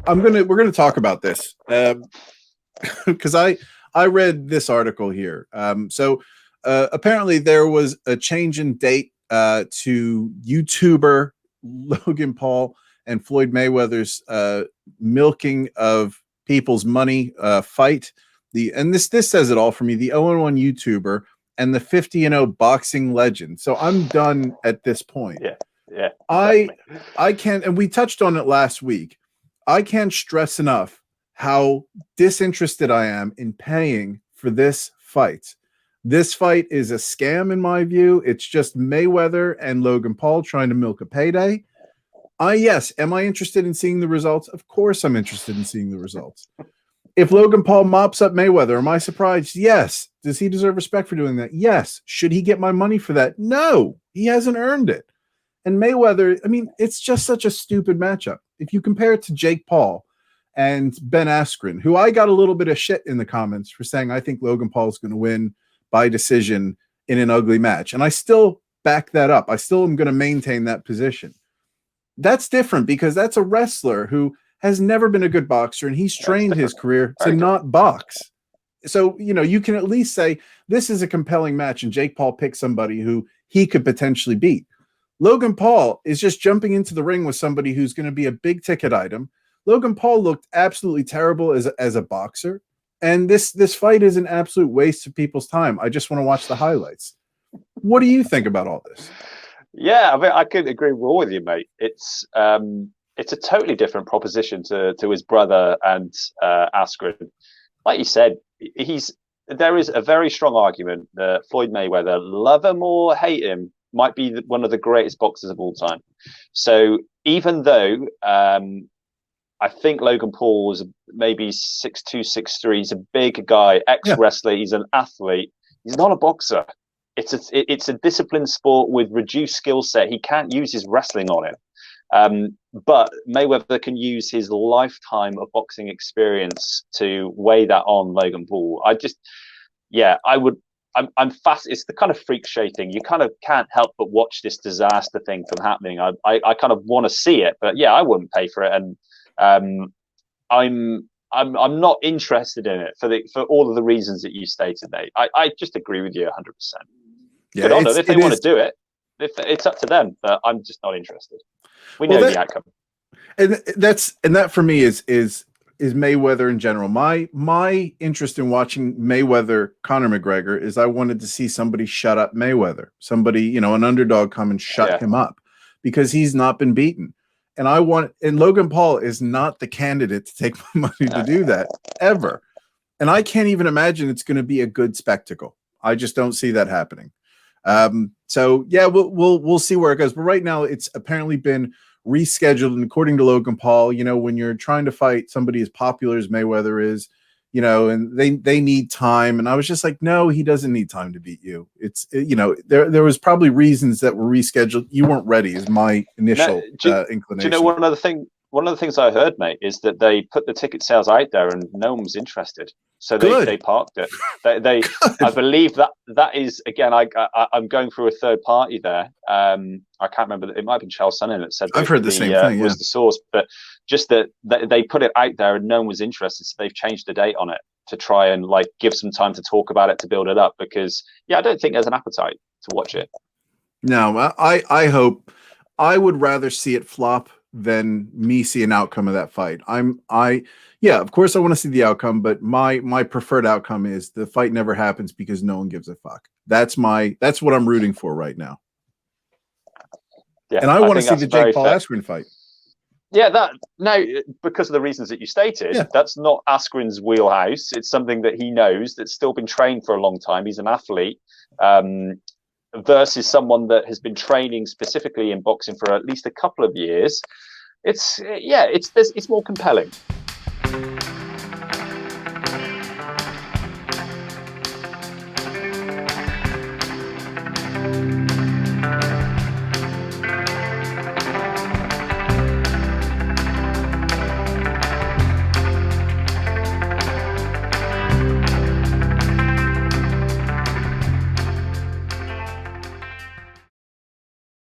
we're gonna talk about this because I read this article here. Apparently there was a change in date to YouTuber Logan Paul and Floyd Mayweather's milking of people's money fight. This says it all for me. The 0-1 YouTuber and the 50-0 boxing legend. So I'm done at this point. Yeah. I can't, and we touched on it last week. I can't stress enough how disinterested I am in paying for this fight. This fight is a scam in my view. It's just Mayweather and Logan Paul trying to milk a payday. Yes, am I interested in seeing the results? Of course I'm interested in seeing the results. If Logan Paul mops up Mayweather, am I surprised? Yes. Does he deserve respect for doing that? Yes. Should he get my money for that? No, he hasn't earned it. And Mayweather, I mean, it's just such a stupid matchup. If you compare it to Jake Paul and Ben Askren, who I got a little bit of shit in the comments for saying I think Logan Paul is going to win by decision in an ugly match. And I still back that up. I still am going to maintain that position. That's different because that's a wrestler who has never been a good boxer, and he's trained his career to not box. So, you can at least say this is a compelling match, and Jake Paul picked somebody who he could potentially beat. Logan Paul is just jumping into the ring with somebody who's going to be a big ticket item. Logan Paul looked absolutely terrible as a boxer, and this fight is an absolute waste of people's time. I just want to watch the highlights. What do you think about all this? Yeah, I mean, I could agree more with you, mate. It's a totally different proposition to his brother and Askren. Like you said, there is a very strong argument that Floyd Mayweather, love him or hate him, might be one of the greatest boxers of all time. So even though I think Logan Paul was maybe 6'2", 6'3", he's a big guy, ex-wrestler, he's an athlete, he's not a boxer. It's a disciplined sport with reduced skill set. He can't use his wrestling on it. But Mayweather can use his lifetime of boxing experience to weigh that on Logan Paul. I'm fast. It's the kind of freak show thing. You kind of can't help but watch this disaster thing from happening. I kind of want to see it, but yeah, I wouldn't pay for it. And I'm not interested in it for all of the reasons that you stated, Nate. I just agree with you 100%. Yeah, good on them if they want to do it. It's up to them, but I'm just not interested. We know the outcome, and that for me is Mayweather in general. My interest in watching Mayweather Conor McGregor is I wanted to see somebody shut up Mayweather, somebody an underdog come and shut him up because he's not been beaten. And Logan Paul is not the candidate to take my money to do that ever. And I can't even imagine it's going to be a good spectacle. I just don't see that happening. So yeah, we'll see where it goes. But right now it's apparently been rescheduled. And according to Logan Paul, when you're trying to fight somebody as popular as Mayweather is, and they need time. And I was just like, no, he doesn't need time to beat you. It's, there was probably reasons that were rescheduled. You weren't ready is my initial inclination. Do you know one of the things I heard, mate, is that they put the ticket sales out there and no one was interested. So they parked it. I believe that is, again, I'm going through a third party there. I can't remember. It might have been Charles Sonnen that said I've heard the same thing. Was the source, but just that they put it out there and no one was interested. So they've changed the date on it to try and give some time to talk about it, to build it up, because I don't think there's an appetite to watch it. No, I hope. I would rather see it flop than me see an outcome of that fight. Of course I want to see the outcome, but my preferred outcome is the fight never happens because no one gives a fuck. That's what I'm rooting for right now. Yeah, and I want to see the Jake Paul Askren fight. Yeah, because of the reasons that you stated, that's not Askren's wheelhouse. It's something that he knows, that's still been trained for a long time. He's an athlete. Versus someone that has been training specifically in boxing for at least a couple of years, it's more compelling.